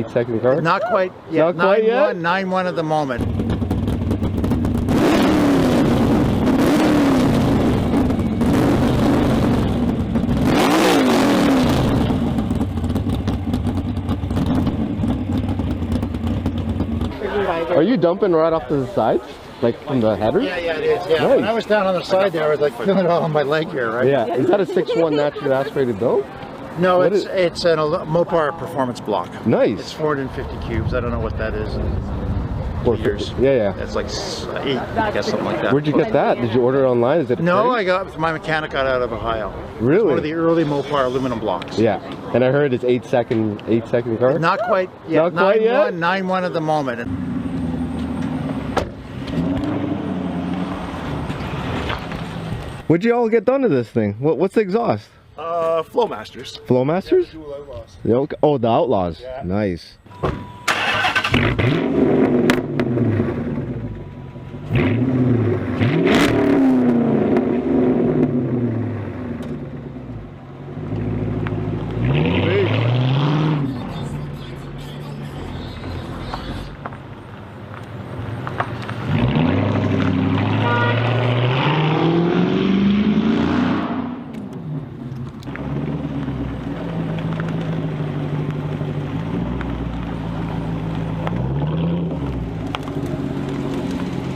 8-second car? Not quite yet. Not quite yet? 9-1 at the moment. Are you dumping right off to the sides? Like from the header? Yeah, it is. Yeah. Nice. When I was down on the side there, I was like feeling it all on my leg here, right? Yeah. Is that a 6.1 naturally aspirated build? No, it's a Mopar performance block. Nice. It's 450 cubes. I don't know what that is. Years. Yeah. It's like 8, I guess, something like that. Where'd you get that? Did you order it online? Is it No, my mechanic got out of Ohio. Really? It's one of the early Mopar aluminum blocks. Yeah. And I heard it's 8-second car? Not quite yet. Not quite yet? 9-1 at the moment. What'd you all get done to this thing? What's the exhaust? Flowmasters. Flowmasters? Dual Outlaws. Oh, the Outlaws. Yeah. Nice.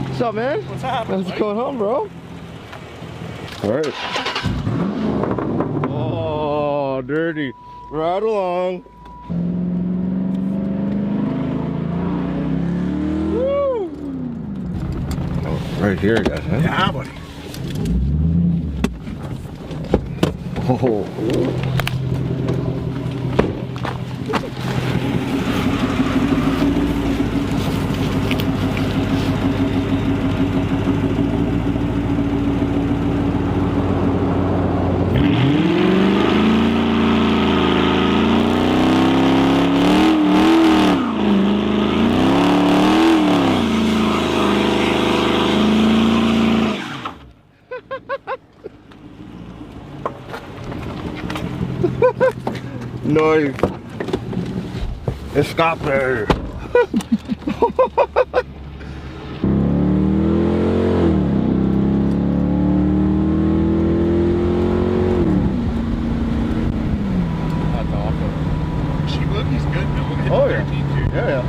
What's up, man? What's happening? What's going on, bro? Alright. Oh, dirty. Right along. Woo! Oh, right here, guys, huh? Yeah, buddy. Oh. Nice. Escape. That's awesome. She look, he's good. No, we'll hit Oh, the yeah. 13 too. Yeah.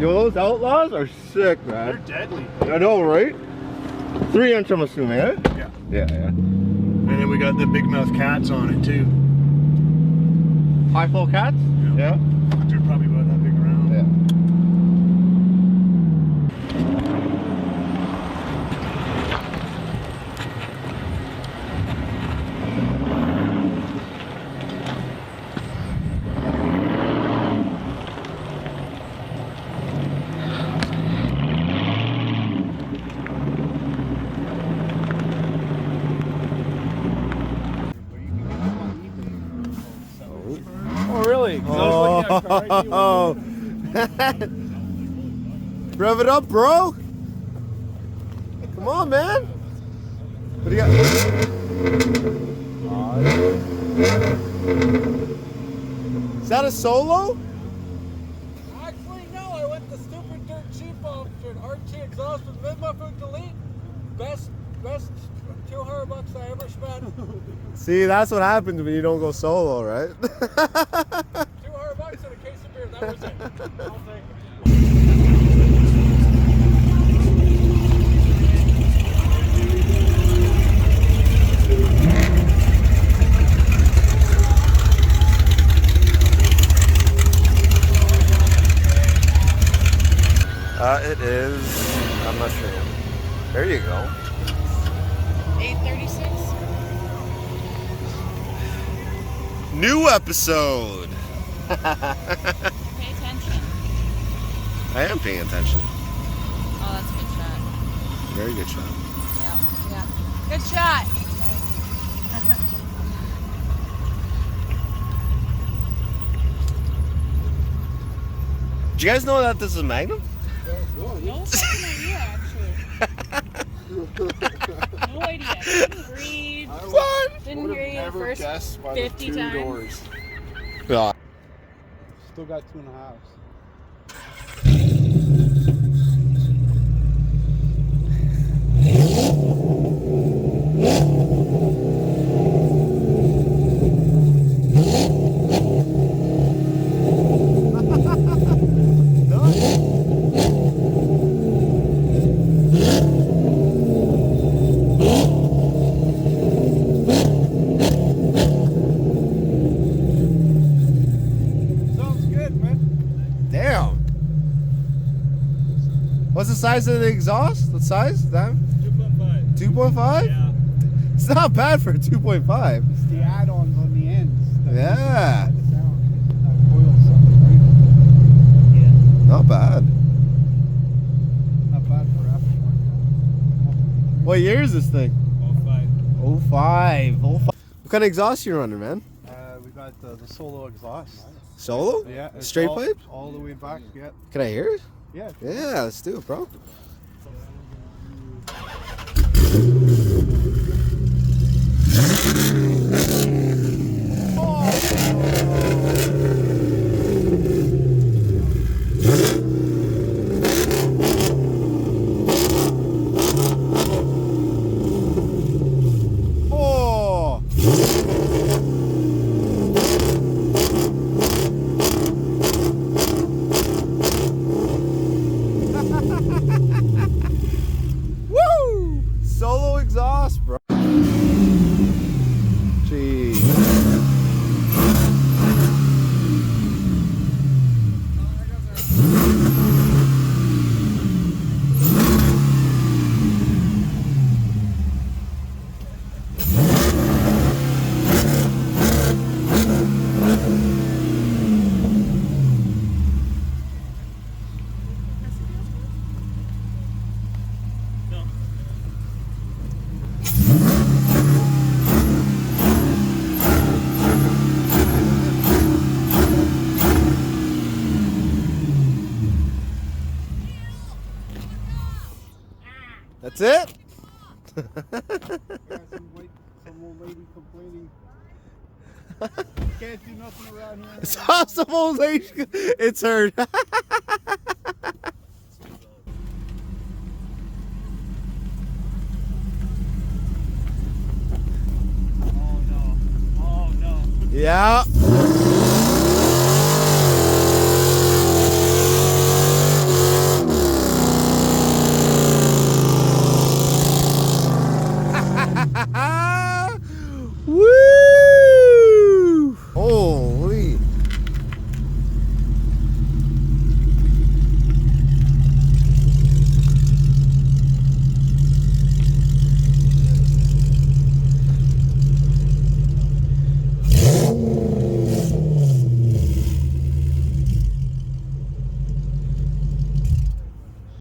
Yo, those Outlaws are sick, They're man. deadly. I know, right? 3-inch, I'm assuming, eh? Yeah. Yeah. And then we got the big mouth cats on it too. High flow cats? Yeah. They're probably about that big around. Yeah. Oh, really? Oh. Rev it up, bro. Come on, man. What do you got? Is that a solo? Actually, no. I went the stupid dirt cheap option. RT exhaust with mid-muffler delete. Best $200 I ever spent. See, that's what happens when you don't go solo, right? $200 and a case of beer. That was it. I'll take it. It is. I'm not sure. There you go. 8:36. New episode. Pay attention. I am paying attention. Oh, that's a good shot. Very good shot. Yeah. Good shot. Did you guys know that this is Magnum? No fucking idea, actually. No idea. Didn't read. What? Didn't read the first 50 times. doors. Yeah. Still got 2.5. Sounds good, man. Damn. What's the size of the exhaust? What size? That 2.5. 2.5? Yeah. It's not bad for a 2.5. It's the add-ons on the ends. that Yeah. make the sound. That oil sound, right? Yeah. Not bad. Not bad for aftermarket. What year is this thing? 05. 05. What kind of exhaust you running, man? We got the solo exhaust. Solo? Yeah. it's Straight all, pipe? All the way back. Yeah. Can I hear it? Yeah. Yeah, let's do it, bro. Oh! Woo! Solo exhaust, bro. Jeez. That's it? Got some old lady complaining. Can't do nothing around here. Saw some old lady. It's her. Oh no. Yeah.